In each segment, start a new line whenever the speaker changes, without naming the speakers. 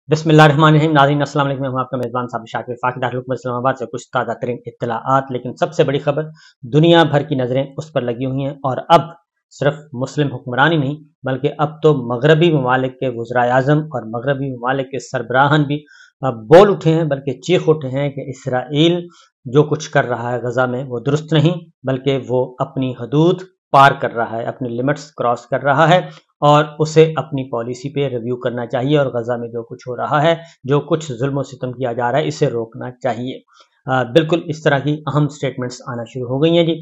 बिस्मिल्लाहिर्रहमानिर्रहीम। नाज़रीन अस्सलाम वालेकुम। मैं हूं आपका मेज़बान साबिर शाकिर फाकिद दारुल इस्लामाबाद से कुछ ताज़ा तरीन इत्तलाआत। लेकिन सबसे बड़ी खबर, दुनिया भर की नज़रें उस पर लगी हुई हैं और अब सिर्फ मुस्लिम हुक्मरान ही नहीं बल्कि अब तो मगरबी ममालिक के वज़राए आज़म और मगरबी ममालिक के सरबराहान भी बोल उठे हैं, बल्कि चीख उठे हैं कि इसराइल जो कुछ कर रहा है गजा में वो दुरुस्त नहीं, बल्कि वो अपनी हदूद पार कर रहा है, अपनी लिमिट्स क्रॉस कर रहा है और उसे अपनी पॉलिसी पे रिव्यू करना चाहिए और गजा में जो कुछ हो रहा है, जो कुछ जुल्म सितम किया जा रहा है, इसे रोकना चाहिए। बिल्कुल इस तरह की अहम स्टेटमेंट्स आना शुरू हो गई हैं जी।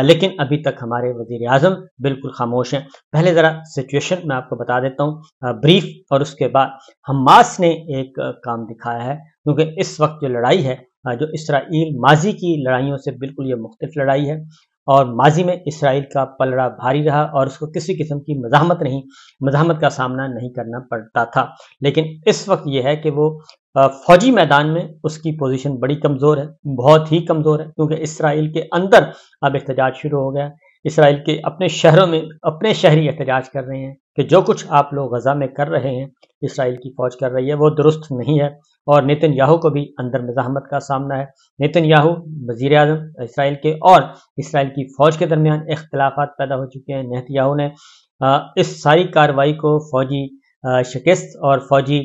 लेकिन अभी तक हमारे वजीर आज़म बिल्कुल खामोश हैं। पहले ज़रा सिचुएशन मैं आपको बता देता हूँ ब्रीफ, और उसके बाद हमास ने एक काम दिखाया है, क्योंकि इस वक्त जो लड़ाई है, जो इसराइल माजी की लड़ाइयों से बिल्कुल ये मुख्तलिफ लड़ाई है और माजी में इसराइल का पलड़ा भारी रहा और उसको किसी किस्म की मज़ाहमत का सामना नहीं करना पड़ता था। लेकिन इस वक्त यह है कि वो फौजी मैदान में उसकी पोजीशन बड़ी कमज़ोर है, बहुत ही कमज़ोर है, क्योंकि इसराइल के अंदर अब एहतजाज शुरू हो गया। इसराइल के अपने शहरों में अपने शहरी एहतजाज कर रहे हैं कि जो कुछ आप लोग गजा में कर रहे हैं, इसराइल की फ़ौज कर रही है, वो दुरुस्त नहीं है। और नेतन्याहू को भी अंदर मज़ाहमत का सामना है। नेतन्याहू वज़ीर आज़म इसराइल के और इसराइल की फ़ौज के दरमियान इख्तिलाफ़ात पैदा हो चुके हैं। नेतन्याहू ने इस सारी कार्रवाई को फ़ौजी शिकस्त और फ़ौजी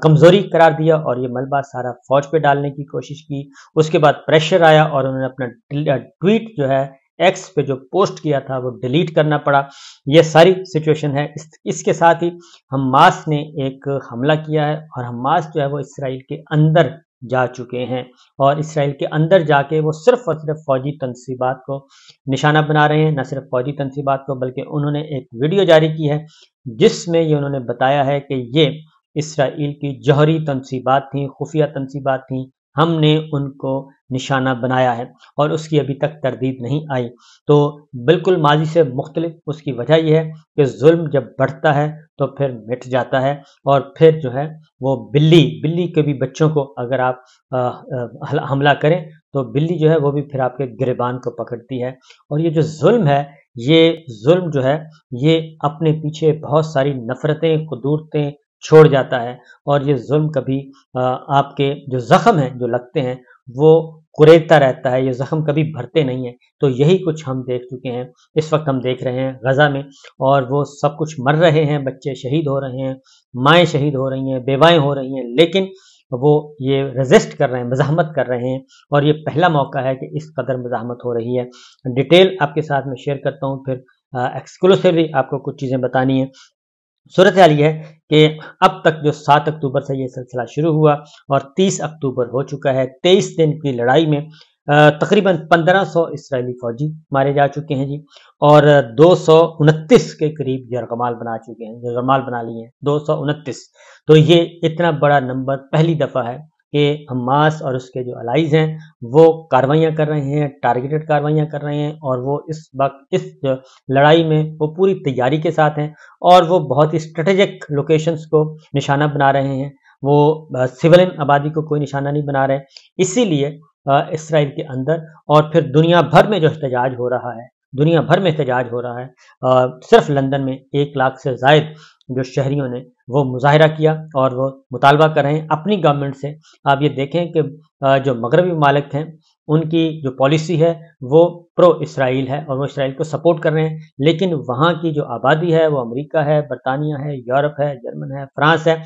कमज़ोरी करार दिया और ये मलबा सारा फ़ौज पे डालने की कोशिश की। उसके बाद प्रेशर आया और उन्होंने अपना ट्वीट जो है एक्स पे जो पोस्ट किया था वो डिलीट करना पड़ा। ये सारी सिचुएशन है। इसके साथ ही हमास ने एक हमला किया है और हमास जो है वो इसराइल के अंदर जा चुके हैं और इसराइल के अंदर जाके वो सिर्फ और सिर्फ फौजी तनसीबात को निशाना बना रहे हैं। न सिर्फ फौजी तनसीबात को, बल्कि उन्होंने एक वीडियो जारी की है जिसमें ये उन्होंने बताया है कि ये इसराइल की जौहरी तनसीबात थी, खुफिया तनसीबात थी, हमने उनको निशाना बनाया है और उसकी अभी तक तरदीद नहीं आई। तो बिल्कुल माजी से मुख्तलिफ उसकी वजह यह है कि जुल्म जब बढ़ता है तो फिर मिट जाता है और फिर जो है वो बिल्ली के भी बच्चों को अगर आप हमला करें तो बिल्ली जो है वो भी फिर आपके गिरबान को पकड़ती है। और ये जो जुल्म है, ये जुल्म जो है ये अपने पीछे बहुत सारी नफरतें, कुदूरतें छोड़ जाता है और ये जुल्म कभी आपके जो जख्म हैं जो लगते हैं वो कुरेदता रहता है, ये जख्म कभी भरते नहीं है। तो यही कुछ हम देख चुके हैं, इस वक्त हम देख रहे हैं गजा में, और वो सब कुछ मर रहे हैं, बच्चे शहीद हो रहे हैं, माएँ शहीद हो रही हैं, बेवाएँ हो रही हैं, लेकिन वो ये रेजिस्ट कर रहे हैं, मज़ाहमत कर रहे हैं और ये पहला मौका है कि इस कदर मज़ाहमत हो रही है। डिटेल आपके साथ में शेयर करता हूँ, फिर एक्सक्लूसिवली आपको कुछ चीज़ें बतानी है। सूरत हाल ये है कि अब तक जो 7 अक्टूबर से ये सिलसिला शुरू हुआ और 30 अक्टूबर हो चुका है, 23 दिन की लड़ाई में तकरीबन 1500 इसराइली फौजी मारे जा चुके हैं जी और 229 के करीब यरगमाल बना चुके हैं, यरगमाल बना लिए हैं 229। तो ये इतना बड़ा नंबर पहली दफ़ा है कि हमास और उसके जो अलाइज हैं वो कार्रवाइयाँ कर रहे हैं, टारगेटेड कार्रवाइयाँ कर रहे हैं और वो इस वक्त इस लड़ाई में वो पूरी तैयारी के साथ हैं और वो बहुत ही स्ट्रेटेजिक लोकेशंस को निशाना बना रहे हैं। वो सिविलियन आबादी को कोई निशाना नहीं बना रहे। इसीलिए इसराइल के अंदर और फिर दुनिया भर में जो एहतजाज हो रहा है, दुनिया भर में एहतजाज हो रहा है। सिर्फ लंदन में 1 लाख से ज़ायद जो शहरियों ने वो मुजाहिरा किया और वो मुतालबा कर रहे हैं अपनी गवर्नमेंट से। आप ये देखें कि जो मगरबी ममालिक हैं उनकी जो पॉलिसी है वो प्रो इसराइल है और वो इसराइल को सपोर्ट कर रहे हैं, लेकिन वहाँ की जो आबादी है वो अमेरिका है, बरतानिया है, यूरोप है, जर्मन है, फ्रांस है।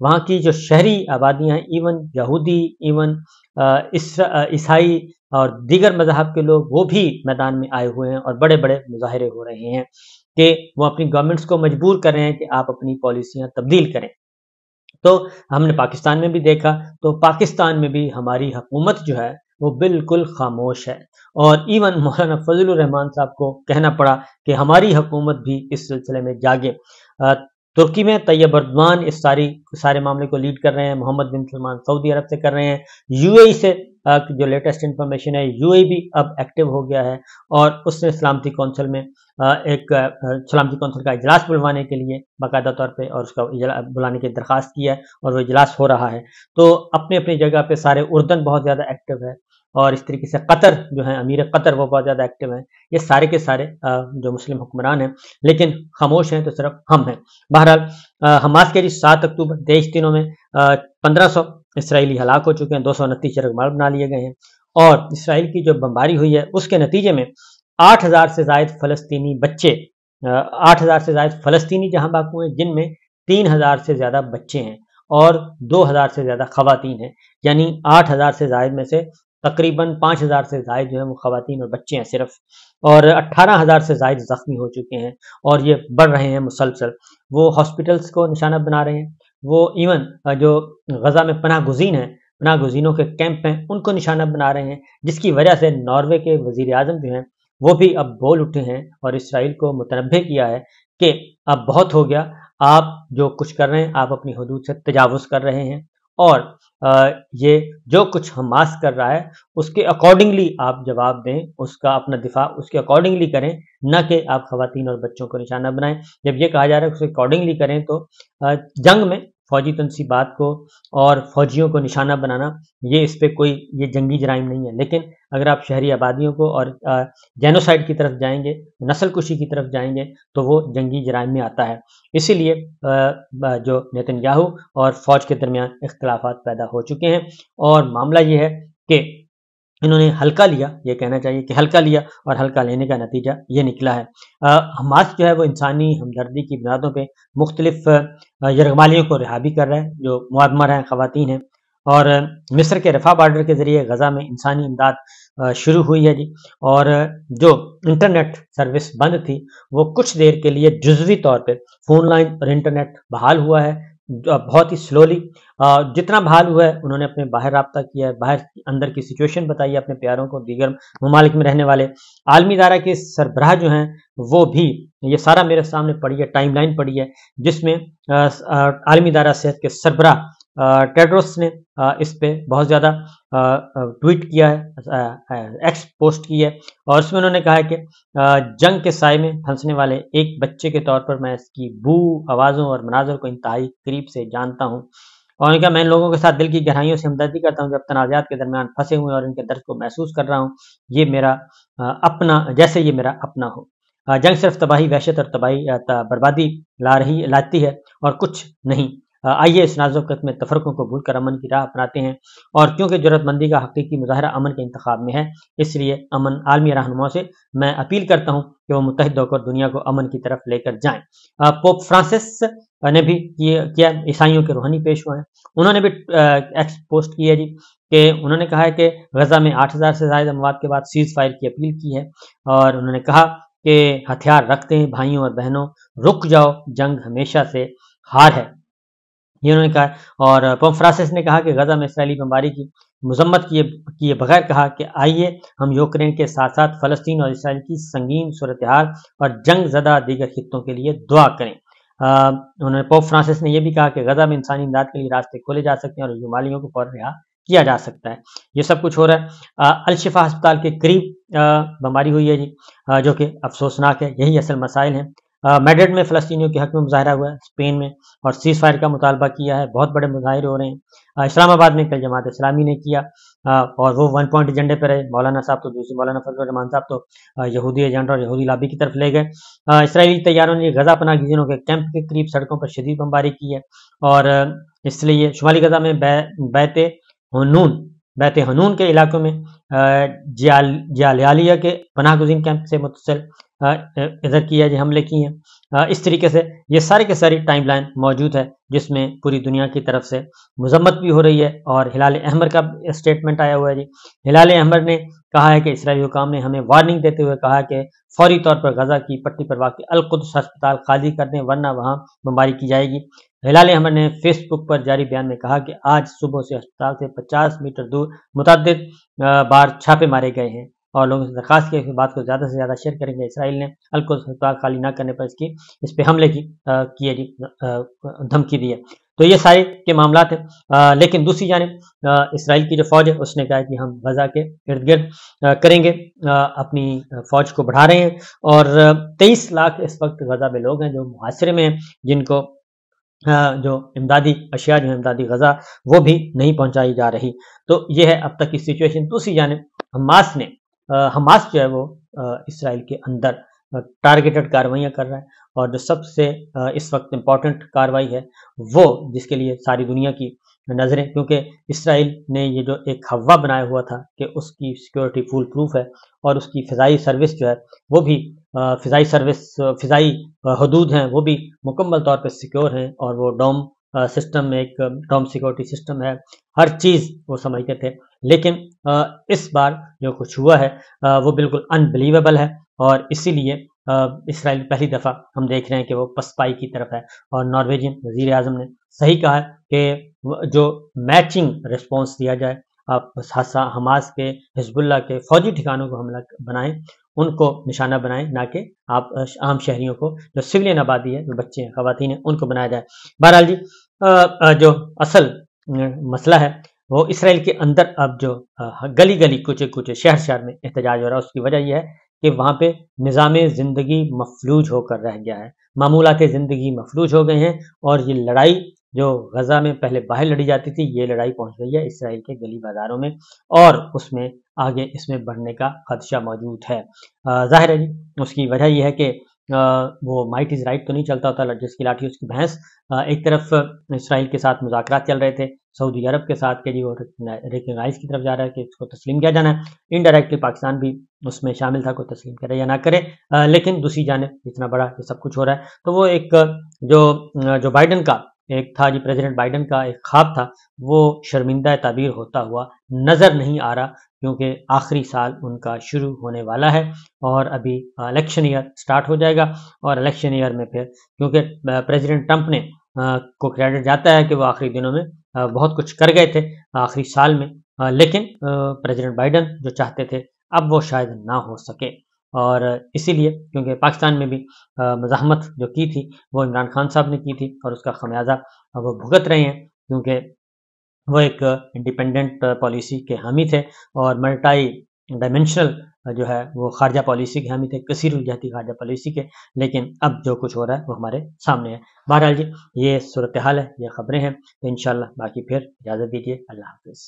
वहाँ की जो शहरी आबादियाँ हैं, इवन यहूदी, इवन ईसाई और दीगर मज़हब के लोग, वो भी मैदान में आए हुए हैं और बड़े बड़े मुजाहरे हो रहे हैं कि वो अपनी गवर्नमेंट्स को मजबूर कर रहे हैं कि आप अपनी पॉलिसियाँ तब्दील करें। तो हमने पाकिस्तान में भी देखा, तो पाकिस्तान में भी हमारी हुकूमत जो है वो बिल्कुल खामोश है और इवन मौलाना फजलुर रहमान साहब को कहना पड़ा कि हमारी हुकूमत भी इस सिलसिले में जागे। तुर्की में तैयब अर्दवान इस सारे मामले को लीड कर रहे हैं, मोहम्मद बिन सलमान सऊदी अरब से कर रहे हैं, यूएई से जो लेटेस्ट इंफॉर्मेशन है, यूएई भी अब एक्टिव हो गया है और उसने सलामती कौंसिल में एक सलामती कौंसिल का इजलास बुलवाने के लिए बाकायदा तौर पे और उसका बुलाने की दरख्वास्त की है और वो इजलास हो रहा है। तो अपनी अपनी जगह पे सारे उर्दन बहुत ज़्यादा एक्टिव है और इस तरीके से कतर जो है, अमीर कतर वो बहुत ज़्यादा एक्टिव हैं। ये सारे के सारे जो मुस्लिम हुक्मरान हैं, लेकिन खामोश हैं तो सिर्फ हम हैं। बहरहाल हमास के 7 अक्टूबर 23 दिनों में 1500 इसराइली हलाक हो चुके हैं, 229 चरगमार बना लिए गए हैं और इसराइल की जो बमबारी हुई है उसके नतीजे में 8,000 से ज़ायद फ़लस्तीनी बच्चे 8,000 से ज़ायद फ़लस्तीनी जहां बाग हुए, जिनमें 3,000 से ज़्यादा बच्चे हैं और 2,000 से ज़्यादा ख़वातीन हैं। यानी 8,000 से ज़ायद में से तकरीबन 5,000 से ज़ायद जो है वो ख़वातीन और बच्चे हैं सिर्फ, और 18,000 से ज़ायद ज़ख्मी हो चुके हैं और ये बढ़ रहे हैं मुसलसल। वो हॉस्पिटल्स को निशाना बना रहे हैं, वो इवन जो गज़ा में पनाह गुज़ीन हैं, पनाह गुज़ीनों के कैंप हैं, उनको निशाना बना रहे हैं, जिसकी वजह से नॉर्वे के वज़ीर आज़म जो हैं वो भी अब बोल उठे हैं और इसराइल को मुतनब्बे किया है कि अब बहुत हो गया, आप जो कुछ कर रहे हैं आप अपनी हदूद से तजावुज़ कर रहे हैं और ये जो कुछ हमास कर रहा है उसके अकॉर्डिंगली आप जवाब दें, उसका अपना दिफा उसके अकॉर्डिंगली करें, न कि आप ख़वातीन और बच्चों को निशाना बनाएं। जब ये कहा जा रहा है उसके अकॉर्डिंगली करें तो जंग में फ़ौजी तनसीबात को और फ़ौजियों को निशाना बनाना ये इस पर कोई ये जंगी जराइम नहीं है, लेकिन अगर आप शहरी आबादियों को और जेनोसाइड की तरफ जाएंगे, नस्ल कुशी की तरफ जाएंगे तो वो जंगी जराइम में आता है। इसीलिए जो नेतन्याहू और फ़ौज के दरमियान इख्तिलाफात पैदा हो चुके हैं और मामला ये है कि इन्होंने हल्का लिया, ये कहना चाहिए कि हल्का लिया और हल्का लेने का नतीजा ये निकला है। हमास जो है वो इंसानी हमदर्दी की बुनियादों पे मुख्तलिफ यरगमालियों को रिहा भी कर रहा है जो मुआदमर हैं, ख़वातीन हैं, और मिस्र के रफ़ा बॉर्डर के ज़रिए गज़ा में इंसानी इमदाद शुरू हुई है जी। और जो इंटरनेट सर्विस बंद थी वो कुछ देर के लिए जुज़वी तौर पर फ़ोन लाइन और इंटरनेट बहाल हुआ है, बहुत ही स्लोली। जितना बहाल हुआ है उन्होंने अपने बाहर रब्ता किया है, बाहर अंदर की सिचुएशन बताई है अपने प्यारों को, दीगर ममालिक में रहने वाले आलमी इदारा के सरबराह जो हैं वो भी, ये सारा मेरे सामने पड़ी है, टाइमलाइन पड़ी है, जिसमें आलमी इदारा सेहत के सरबराह टेड्रोस ने इस पे बहुत ज़्यादा ट्वीट किया है, एक्स पोस्ट की है और उसमें उन्होंने कहा है कि जंग के साए में फंसने वाले एक बच्चे के तौर पर मैं इसकी बू, आवाज़ों और मनाजर को इंतहाई करीब से जानता हूँ और उन्होंने कहा मैं इन लोगों के साथ दिल की गहराइयों से हमदर्दी करता हूँ, जब तनाज़ात के दरमियान फंसे हुए और इनके दर्द को महसूस कर रहा हूँ, ये मेरा अपना, जैसे ये मेरा अपना हो। जंग सिर्फ तबाही, वहशत और तबाही बर्बादी लाती है और कुछ नहीं। आइए इस नाजुक वक्त में तफरकों को भूल कर अमन की राह अपनाते हैं और क्योंकि ज़रूरतमंदी का हकीकी मुजाहरा अमन के इंतखाब में है, इसलिए अमन आलमी रहनुमाओं से मैं अपील करता हूँ कि वो मुत्तहिद होकर दुनिया को अमन की तरफ लेकर जाएं। पोप फ्रांसिस ने भी किया, ईसाइयों के रूहानी पेशवा हैं, उन्होंने भी एक्स पोस्ट की है जी, कि उन्होंने कहा है कि गज़ा में 8,000 से ज़ायद अमवात के बाद सीज़ फायर की अपील की है और उन्होंने कहा कि हथियार रखते हैं भाइयों और बहनों, रुक जाओ, जंग हमेशा से हार है, ये उन्होंने कहा। और पोप फ्रांसिस ने कहा कि गज़ा में इसराइली बमबारी की मजम्मत किए बगैर कहा कि आइए हम यूक्रेन के साथ साथ फ़लस्तीन और इसराइल की संगीन सूरत हाल और जंग ज़दा दीगर खित्तों के लिए दुआ करें। उन्होंने पोप फ्रांसिस ने यह भी कहा कि गज़ा में इंसानी इमदाद के लिए रास्ते खोले जा सकते हैं और जुमालियों को फौरन रिहा किया जा सकता है। ये सब कुछ हो रहा है। अल-शिफा अस्पताल के करीब बमबारी हुई है जी, जो कि अफसोसनाक है। यही असल मसाइल हैं। मैड्रिड में फ़लस्तीनियों के हक़ में मुज़ाहरा हुआ है, स्पेन में, और सीज़ फायर का मुतालबा किया है, बहुत बड़े मुज़ाहरे हो रहे हैं। इस्लामाबाद में कल जमात इस्लामी ने किया और वो वन पॉइंट एजेंडे पर रहे। मौलाना साहब तो दूसरे, मौलाना फजल रहमान साहब तो यहूदी एजेंडा और यहूदी लाबी की तरफ ले गए। इसराइली तैयारों ने गज़ा पनाह गिज़ीनों के कैंप के करीब सड़कों पर शदीद बमबारी की है और इसलिए शुमाली गज़ा में बैत हनून के इलाकों में जालिया के पनाह गुज़ीन कैंप से मुतसिल इधर की है, हमले किए हैं। इस तरीके से ये सारे के सारी टाइमलाइन मौजूद है जिसमें पूरी दुनिया की तरफ से मजम्मत भी हो रही है और हिलाल अहमर का स्टेटमेंट आया हुआ है जी। हिलाल अहमर ने कहा है कि इसराइली हुकाम ने हमें वार्निंग देते हुए कहा कि फौरी तौर पर गज़ा की पट्टी पर वाक़ अल-कुद्स अस्पताल खाली कर दें वरना वहाँ बमबारी की जाएगी। हिलाल अहमर ने फेसबुक पर जारी बयान में कहा कि आज सुबह से अस्पताल से 50 मीटर दूर मुतअद्दिद बार छापे मारे गए हैं और लोगों से दरखास्त की बात को ज़्यादा से ज़्यादा शेयर करेंगे। इसराइल ने अल-कुद्स अस्पताल खाली न करने पर इस पे हमले की धमकी दी है। تو یہ سارے کے معاملات ہیں، لیکن دوسری جانب اسرائیل کی جو فوج ہے اس نے کہا کہ ہم غزہ کے ارد گرد کریں گے، اپنی فوج کو بڑھا رہے ہیں، اور 23 لاکھ اس وقت غزہ میں لوگ ہیں جو محاصرے میں ہیں، جن کو جو امدادی اشیاء جو امدادی غذا وہ بھی نہیں پہنچائی جا رہی۔ تو یہ ہے اب تک کی سچویشن۔ دوسری جانب حماس جو ہے وہ اسرائیل کے اندر ٹارگیٹڈ کارروائیاں کر رہا ہے، اور جو سب سے اس وقت امپورٹنٹ کارروائی ہے وہ جس کے لیے ساری دنیا کی نظریں، کیونکہ اسرائیل نے یہ جو ایک ہوا بنایا ہوا تھا کہ اس کی سیکیورٹی فول پروف ہے، اور اس کی فضائی سروس جو ہے وہ بھی فضائی حدود ہیں وہ بھی مکمل طور پہ سیکیور ہیں، اور وہ ڈوم سسٹم ایک ڈوم سیکیورٹی سسٹم ہے، ہر چیز وہ سمجھتے تھے، لیکن اس بار جو کچھ ہوا ہے وہ بالکل انبلیویبل ہے، اور اسی لیے اسرائیل پہلی دفعہ ہم دیکھ رہے ہیں کہ وہ پسپائی کی طرف ہے، اور نارویجین وزیر اعظم نے صحیح کہا ہے کہ جو میچنگ رسپانس دیا جائے، آپ حماس کے حزب اللہ کے فوجی ٹھکانوں کو حملہ بنائیں، ان کو نشانہ بنائیں، نہ کہ آپ عام شہریوں کو جو سویلین آبادی ہے، جو بچے ہیں، خواتین ہیں، ان کو بنایا جائے۔ بہرحال جی جو اصل مسئلہ ہے وہ اسرائیل کے اندر اب جو گلی گلی کوچے کوچے شہر شہر میں احتجاج ہو رہا ہے، اس کی وجہ یہ ہے کہ وہاں پہ نظام زندگی مفلوج ہو کر رہ گیا ہے، معمولات زندگی مفلوج ہو گئے ہیں، اور یہ لڑائی جو غزہ میں پہلے باہر لڑی جاتی تھی، یہ لڑائی پہنچ گئی ہے اسرائیل کے گلی بازاروں میں، اور اس میں آگے اس میں بڑھنے کا خدشہ موجود ہے۔ ظاہر ہے جی اس کی وجہ یہ ہے کہ وہ مائٹ از رائٹ تو نہیں چلتا ہوتا، جس کی لاٹھی اس کی بھینس۔ ایک طرف اسرائیل کے ساتھ مذاکرات چل رہے تھے سعودی عرب کے ساتھ کہ جی وہ ریکنائز کی طرف جا رہا ہے کہ اس کو تسلیم کیا جانا ہے، انڈائریکٹلی پاکستان بھی اس میں شامل تھا، کوئی تسلیم کرے یا نہ کرے، لیکن دوسری جانب اتنا بڑا یہ سب کچھ ہو رہا ہے، تو وہ ایک جو بائیڈن کا ایک تھا جی، پریزیڈنٹ بائیڈن کا ایک خواب تھا، وہ شرمندہ تعبیر ہوتا ہوا نظر نہیں آ رہا، کیونکہ آخری سال ان کا شروع ہونے والا ہے، اور ابھی الیکشن ایئر سٹارٹ ہو جائے گا، اور الیکشن ایئر میں پھر کیونکہ پریزیڈنٹ ٹرمپ نے کو کریڈٹ جاتا ہے کہ وہ آخری دنوں میں بہت کچھ کر گئے تھے آخری سال میں، لیکن پریزیڈنٹ بائیڈن جو چاہتے تھے اب وہ شاید نہ ہو سکے، اور اسی لیے کیونکہ پاکستان میں بھی مزاحمت جو کی تھی وہ عمران خان صاحب نے کی تھی، اور اس کا خمیازہ وہ بھگت رہے ہیں، کیونکہ وہ ایک انڈیپینڈنٹ پالیسی کے حامی تھے، اور ملٹائی ڈائمینشنل جو ہے وہ خارجہ پالیسی کے حامی تھے، کثیر الجہتی خارجہ پالیسی کے، لیکن اب جو کچھ ہو رہا ہے وہ ہمارے سامنے ہے۔ بہرحال جی یہ صورتحال ہے، یہ خبریں ہیں، تو انشاءاللہ باقی پھر اجازت دیجیے، اللہ حافظ۔